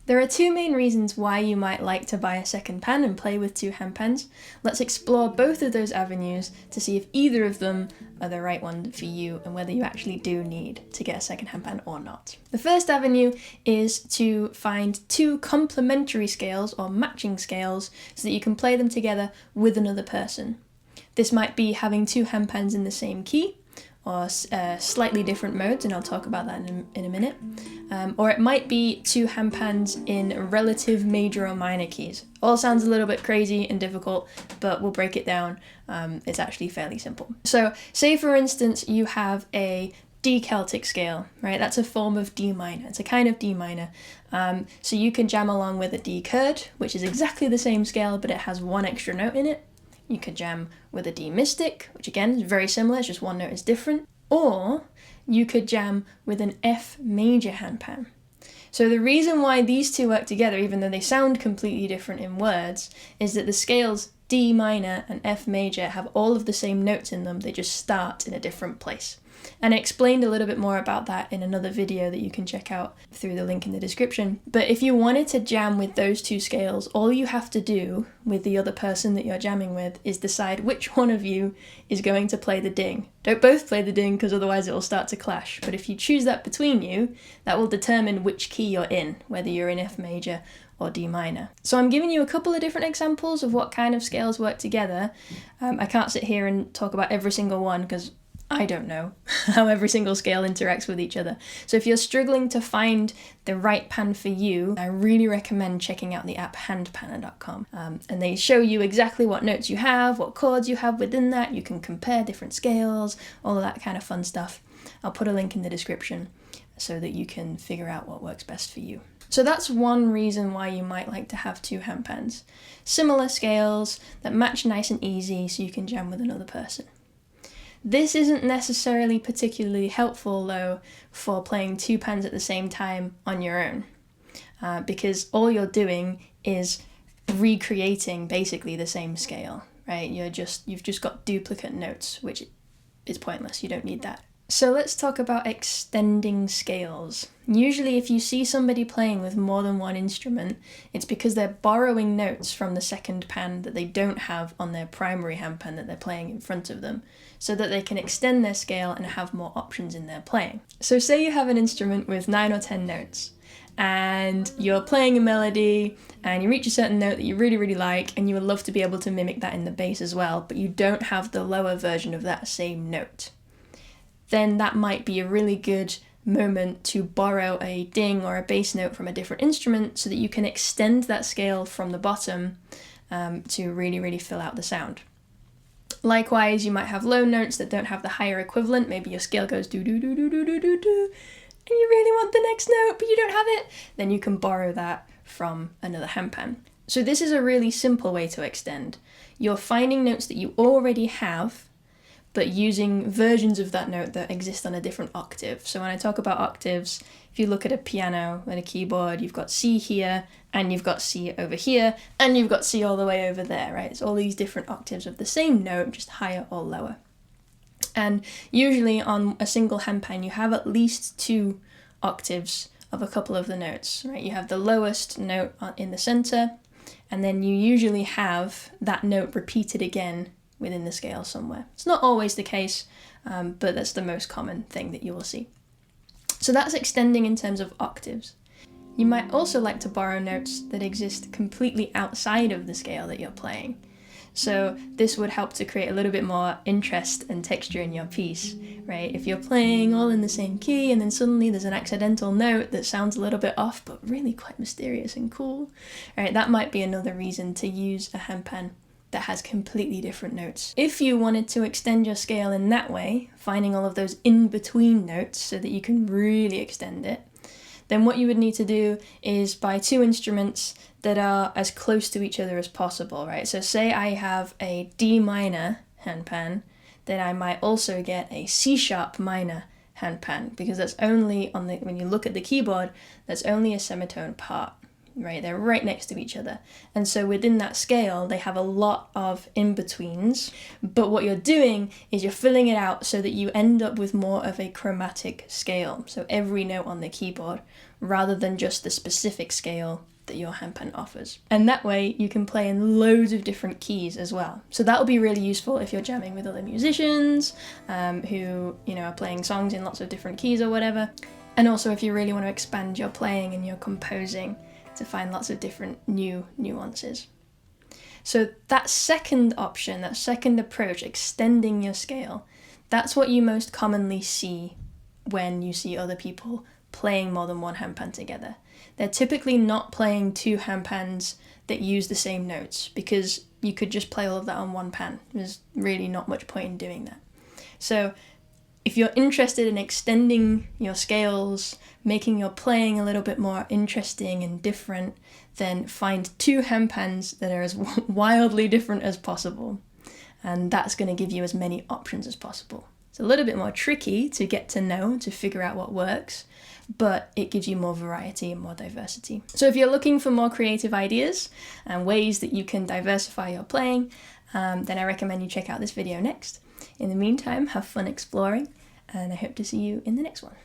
There are two main reasons why you might like to buy a second pan and play with two handpans. Let's explore both of those avenues to see if either of them are the right one for you and whether you actually do need to get a second handpan or not. The first avenue is to find two complementary scales or matching scales so that you can play them together with another person. This might be having two handpans in the same key, or slightly different modes, and I'll talk about that in a minute. Or it might be two handpans in relative major or minor keys. All sounds a little bit crazy and difficult, but we'll break it down. It's actually fairly simple. So say for instance you have a D Celtic scale, right? That's a form of D minor. It's a kind of D minor. So you can jam along with a D kurd, which is exactly the same scale, but it has one extra note in it. You could jam with a D mystic, which again is very similar, it's just one note is different. Or you could jam with an F major handpan. So the reason why these two work together, even though they sound completely different in words, is that the scales D minor and F major have all of the same notes in them, they just start in a different place. And I explained a little bit more about that in another video that you can check out through the link in the description. But if you wanted to jam with those two scales, all you have to do with the other person that you're jamming with is decide which one of you is going to play the ding. Don't both play the ding because otherwise it will start to clash. But if you choose that between you, that will determine which key you're in, whether you're in F major or D minor. So I'm giving you a couple of different examples of what kind of scales work together. I can't sit here and talk about every single one because I don't know how every single scale interacts with each other. So if you're struggling to find the right pan for you, I really recommend checking out the app handpan.com. And they show you exactly what notes you have, what chords you have within that. You can compare different scales, all of that kind of fun stuff. I'll put a link in the description so that you can figure out what works best for you. So that's one reason why you might like to have two handpans. Similar scales that match nice and easy so you can jam with another person. This isn't necessarily particularly helpful though for playing two pans at the same time on your own, because all you're doing is recreating basically the same scale, right? You've just got duplicate notes, which is pointless. You don't need that. So let's talk about extending scales. Usually if you see somebody playing with more than one instrument, it's because they're borrowing notes from the second pan that they don't have on their primary handpan that they're playing in front of them, so that they can extend their scale and have more options in their playing. So say you have an instrument with 9 or 10 notes, and you're playing a melody and you reach a certain note that you really, really like, and you would love to be able to mimic that in the bass as well, but you don't have the lower version of that same note. Then that might be a really good moment to borrow a ding or a bass note from a different instrument so that you can extend that scale from the bottom to really, really fill out the sound. Likewise, you might have low notes that don't have the higher equivalent. Maybe your scale goes do do do do do do do do, and you really want the next note, but you don't have it. Then you can borrow that from another handpan. So this is a really simple way to extend. You're finding notes that you already have, but using versions of that note that exist on a different octave. So when I talk about octaves, if you look at a piano and a keyboard, you've got C here, and you've got C over here, and you've got C all the way over there, right? It's all these different octaves of the same note, just higher or lower. And usually on a single handpan, you have at least 2 octaves of a couple of the notes, right? You have the lowest note in the center, and then you usually have that note repeated again within the scale somewhere. It's not always the case, but that's the most common thing that you will see. So that's extending in terms of octaves. You might also like to borrow notes that exist completely outside of the scale that you're playing. So this would help to create a little bit more interest and texture in your piece, right? If you're playing all in the same key and then suddenly there's an accidental note that sounds a little bit off but really quite mysterious and cool, right? That might be another reason to use a handpan that has completely different notes. If you wanted to extend your scale in that way, finding all of those in-between notes so that you can really extend it, then what you would need to do is buy 2 instruments that are as close to each other as possible, right? So say I have a D minor handpan, then I might also get a C sharp minor handpan, because that's only when you look at the keyboard, that's only a semitone apart. right? They're right next to each other. And so within that scale, they have a lot of in-betweens. But what you're doing is you're filling it out so that you end up with more of a chromatic scale. So every note on the keyboard, rather than just the specific scale that your handpan offers. And that way you can play in loads of different keys as well. So that'll be really useful if you're jamming with other musicians who, you know, are playing songs in lots of different keys or whatever. And also if you really want to expand your playing and your composing to find lots of different new nuances. So that second option, that second approach, extending your scale, that's what you most commonly see when you see other people playing more than one handpan together. They're typically not playing two handpans that use the same notes, because you could just play all of that on one pan. There's really not much point in doing that. So if you're interested in extending your scales, making your playing a little bit more interesting and different, then find two handpans that are as wildly different as possible. And that's going to give you as many options as possible. It's a little bit more tricky to get to know, to figure out what works, but it gives you more variety and more diversity. So if you're looking for more creative ideas and ways that you can diversify your playing, then I recommend you check out this video next. In the meantime, have fun exploring, and I hope to see you in the next one.